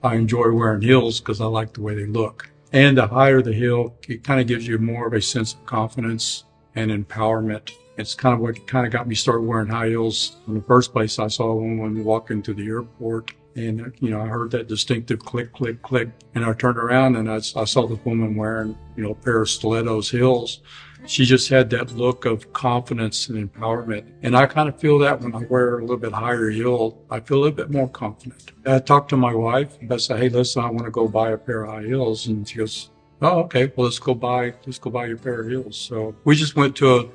I enjoy wearing heels because I like the way they look. And the higher the heel, it kind of gives you more of a sense of confidence and empowerment. It's kind of what kind of got me started wearing high heels in the first place. I saw a woman walking to the airport, and I heard that distinctive click, click, click, and I turned around and I saw this woman wearing a pair of stilettos heels. She just had that look of confidence and empowerment. And I kind of feel that when I wear a little bit higher heel, I feel a little bit more confident. I talked to my wife. I said, hey, listen, I want to go buy a pair of high heels. And she goes, oh, okay, well, let's go buy your pair of heels. So we just went to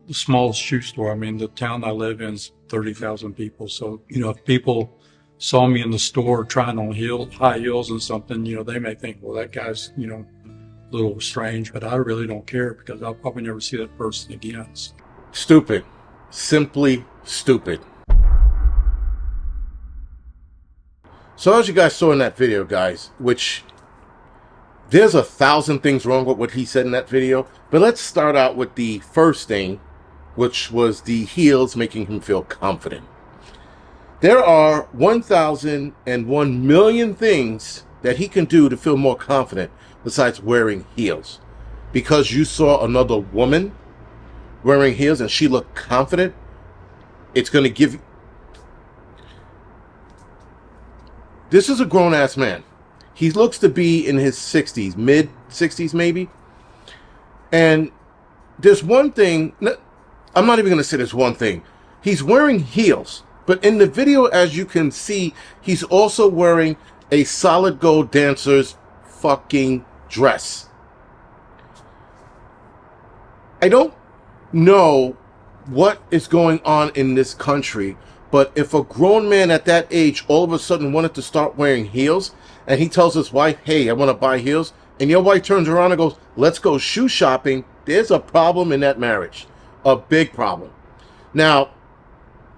the smallest shoe store. I mean, the town I live in is 30,000 people. So, if people saw me in the store trying on high heels and something, they may think, well, that guy's, little strange, but I really don't care because I'll probably never see that person again. So. Stupid. Simply stupid. So as you guys saw in that video, guys, which there's 1,000 things wrong with what he said in that video, but let's start out with the first thing, which was the heels making him feel confident. There are 1,001 million things that he can do to feel more confident besides wearing heels. Because you saw another woman wearing heels and she looked confident, it's going to give you... This is a grown-ass man. He looks to be in his 60s, mid-60s maybe. And there's one thing... I'm not even going to say there's one thing. He's wearing heels. But in the video, as you can see, he's also wearing a solid gold dancer's fucking dress. I don't know what is going on in this country, but if a grown man at that age all of a sudden wanted to start wearing heels, and he tells his wife, hey, I want to buy heels, and your wife turns around and goes, let's go shoe shopping, there's a problem in that marriage. A big problem. Now,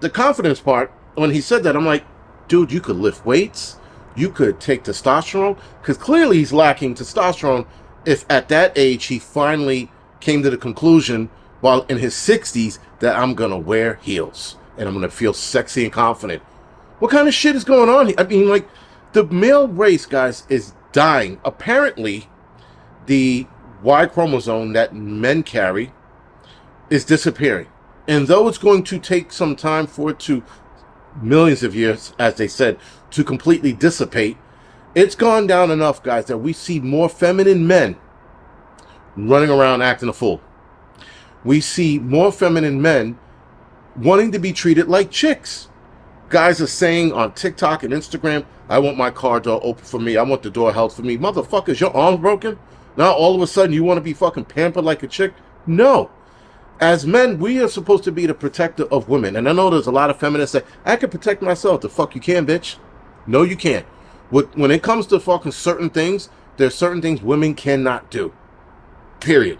the confidence part, when he said that, I'm like, dude, you could lift weights. You could take testosterone, because clearly he's lacking testosterone if at that age he finally came to the conclusion while in his 60s that I'm going to wear heels and I'm going to feel sexy and confident. What kind of shit is going on here? I mean, like, the male race, guys, is dying. Apparently, the Y chromosome that men carry is disappearing. And though it's going to take some time for it to, millions of years, as they said, to completely dissipate, it's gone down enough, guys, that we see more feminine men running around acting a fool. We see more feminine men wanting to be treated like chicks. Guys are saying on TikTok and Instagram, I want my car door open for me. I want the door held for me. Motherfuckers, your arm's broken? Now all of a sudden you want to be fucking pampered like a chick? No. As men, we are supposed to be the protector of women. And I know there's a lot of feminists that, I can protect myself. The fuck you can, bitch. No, you can't. When it comes to fucking certain things, there's certain things women cannot do. Period.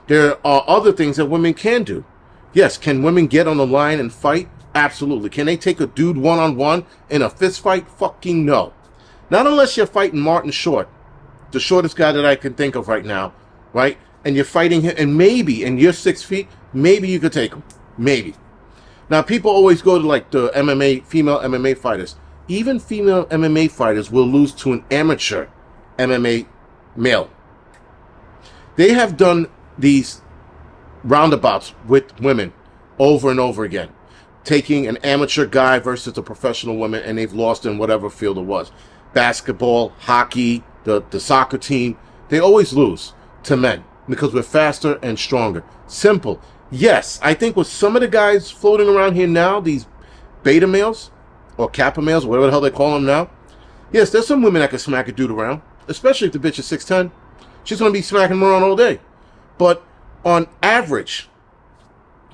There are other things that women can do. Yes, can women get on the line and fight? Absolutely. Can they take a dude one-on-one in a fist fight? Fucking no. Not unless you're fighting Martin Short, the shortest guy that I can think of right now, right? And you're fighting him, and maybe, and you're 6 feet, maybe you could take him. Maybe. Now, people always go to, like, the female MMA fighters. Even female MMA fighters will lose to an amateur MMA male. They have done these roundabouts with women over and over again, taking an amateur guy versus a professional woman, and they've lost in whatever field it was. Basketball, hockey, the soccer team, they always lose to men because we're faster and stronger. Simple. Yes, I think with some of the guys floating around here now, these beta males, or kappa males, whatever the hell they call them now, yes, there's some women that can smack a dude around, especially if the bitch is 6'10". She's going to be smacking him around all day. But on average,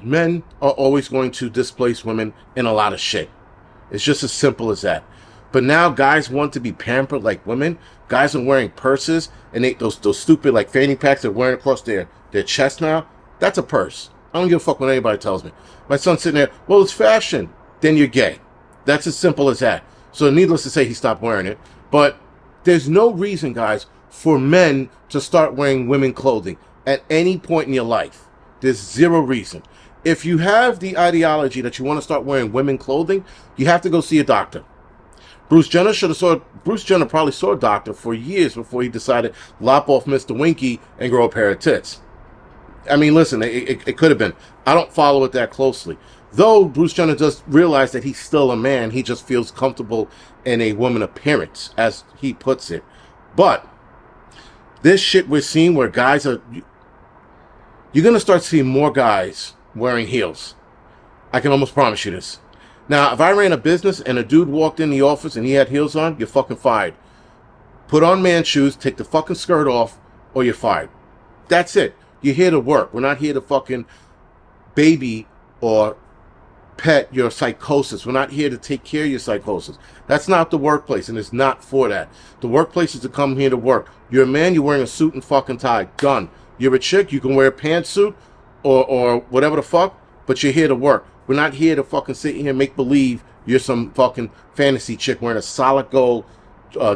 men are always going to displace women in a lot of shit. It's just as simple as that. But now guys want to be pampered like women. Guys are wearing purses, and those stupid like fanny packs they're wearing across their chest now. That's a purse. I don't give a fuck what anybody tells me. My son's sitting there, well, it's fashion. Then you're gay. That's as simple as that. So needless to say, he stopped wearing it. But there's no reason, guys, for men to start wearing women clothing at any point in your life. There's zero reason. If you have the ideology that you want to start wearing women clothing, you have to go see a doctor. Bruce Jenner probably saw a doctor for years before he decided to lop off Mr. Winky and grow a pair of tits. I mean, listen, it could have been. I don't follow it that closely. Though Bruce Jenner does realize that he's still a man, he just feels comfortable in a woman appearance, as he puts it. But this shit we're seeing where guys are... You're going to start seeing more guys wearing heels. I can almost promise you this. Now, if I ran a business and a dude walked in the office and he had heels on, you're fucking fired. Put on man shoes, take the fucking skirt off, or you're fired. That's it. You're here to work. We're not here to fucking baby or pet your psychosis. We're not here to take care of your psychosis. That's not the workplace, and it's not for that. The workplace is to come here to work. You're a man, you're wearing a suit and fucking tie. Done. You're a chick, you can wear a pantsuit or whatever the fuck, but you're here to work. We're not here to fucking sit here and make believe you're some fucking fantasy chick wearing a solid gold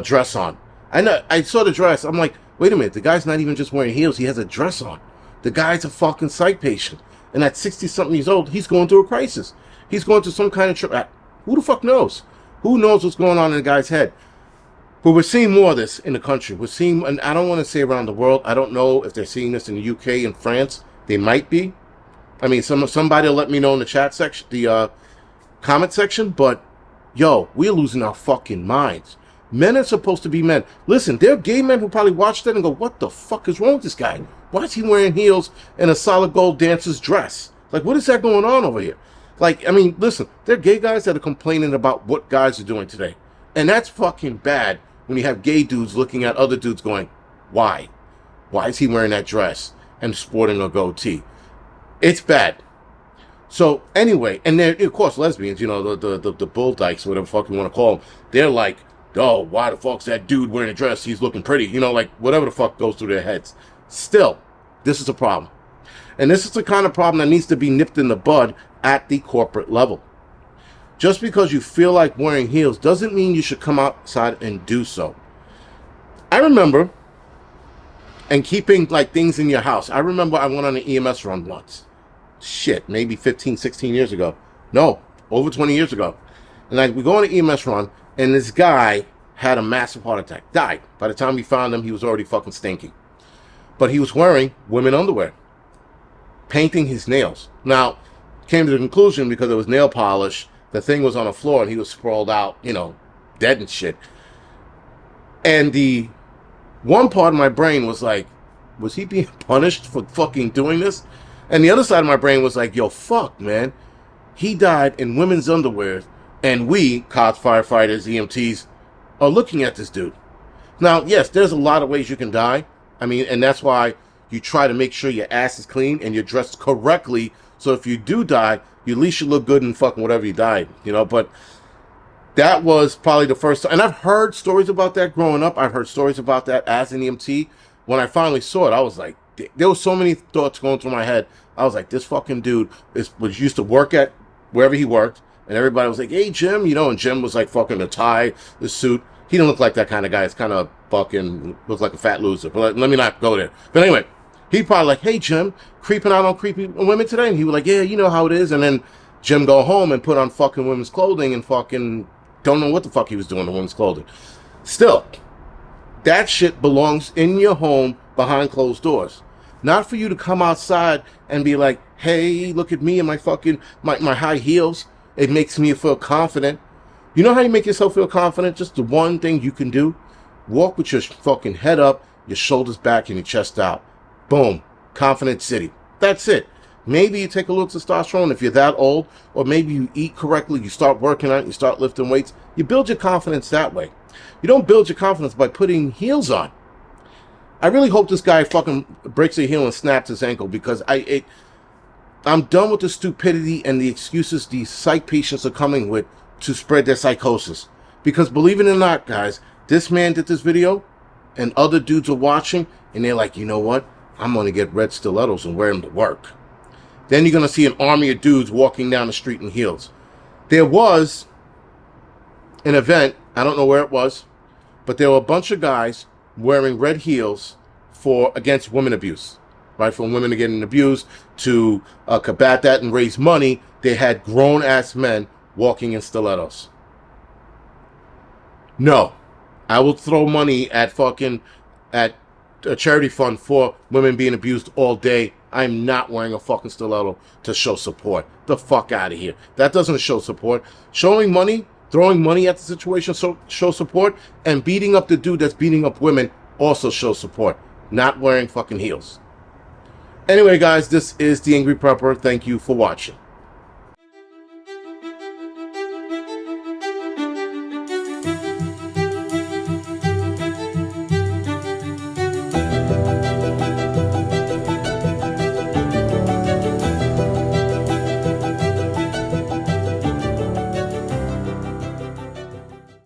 dress on. I saw the dress. I'm like, wait a minute. The guy's not even just wearing heels. He has a dress on. The guy's a fucking psych patient. And at 60-something years old, he's going through a crisis. He's going through some kind of trip. Who the fuck knows? Who knows what's going on in the guy's head? But we're seeing more of this in the country. We're seeing, and I don't want to say around the world. I don't know if they're seeing this in the UK and France. They might be. I mean, somebody will let me know in the chat section, the comment section. But, yo, we're losing our fucking minds. Men are supposed to be men. Listen, there are gay men who probably watch that and go, what the fuck is wrong with this guy? Why is he wearing heels and a solid gold dancer's dress? Like, what is that going on over here? Like, I mean, listen, there are gay guys that are complaining about what guys are doing today. And that's fucking bad when you have gay dudes looking at other dudes going, why? Why is he wearing that dress and sporting a goatee? It's bad. So, anyway, and then, of course, lesbians, you know, the bull dykes, whatever the fuck you want to call them, they're like, oh, why the fuck's that dude wearing a dress? He's looking pretty. You know, like, whatever the fuck goes through their heads. Still, this is a problem. And this is the kind of problem that needs to be nipped in the bud at the corporate level. Just because you feel like wearing heels doesn't mean you should come outside and do so. I remember, and keeping, like, things in your house. I remember I went on an EMS run once. Shit, maybe 15, 16 years ago. No, over 20 years ago. And we go on an EMS run, and this guy had a massive heart attack. Died. By the time we found him, he was already fucking stinky. But he was wearing women underwear. Painting his nails. Now, came to the conclusion because it was nail polish, the thing was on the floor, and he was sprawled out, you know, dead and shit. And the one part of my brain was like, was he being punished for fucking doing this? And the other side of my brain was like, yo, fuck, man. He died in women's underwear, and we, cops, firefighters, EMTs, are looking at this dude. Now, yes, there's a lot of ways you can die. I mean, and that's why you try to make sure your ass is clean and you're dressed correctly, so if you do die, you at least should look good in fucking whatever you died, you know. But that was probably the first time. And I've heard stories about that growing up. I've heard stories about that as an EMT. When I finally saw it, I was like, there was so many thoughts going through my head. I was like, this fucking dude was used to work at wherever he worked, and everybody was like, hey, Jim, you know, and Jim was like fucking the tie, the suit. He didn't look like that kind of guy. It's kind of fucking, looks like a fat loser. But let me not go there. But anyway, he probably like, hey, Jim, creeping out on creepy women today? And he was like, yeah, you know how it is. And then Jim go home and put on fucking women's clothing and fucking don't know what the fuck he was doing to women's clothing. Still, that shit belongs in your home behind closed doors. Not for you to come outside and be like, hey, look at me and my fucking, my high heels. It makes me feel confident. You know how you make yourself feel confident? Just the one thing you can do. Walk with your fucking head up, your shoulders back, and your chest out. Boom. Confident city. That's it. Maybe you take a little testosterone if you're that old, or maybe you eat correctly, you start working out, you start lifting weights. You build your confidence that way. You don't build your confidence by putting heels on. I really hope this guy fucking breaks a heel and snaps his ankle, because I'm done with the stupidity and the excuses these psych patients are coming with to spread their psychosis. Because believe it or not, guys, this man did this video and other dudes are watching and they're like, you know what? I'm going to get red stilettos and wear them to work. Then you're going to see an army of dudes walking down the street in heels. There was an event, I don't know where it was, but there were a bunch of guys wearing red heels against women abuse. Right, from women getting abused to combat that and raise money, they had grown-ass men walking in stilettos. No, I will throw money at a charity fund for women being abused all day. I'm not wearing a fucking stiletto to show support. The fuck out of here. That doesn't show support. Showing money, throwing money at the situation show support, and beating up the dude that's beating up women also shows support. Not wearing fucking heels. Anyway, guys, this is The Angry Prepper. Thank you for watching.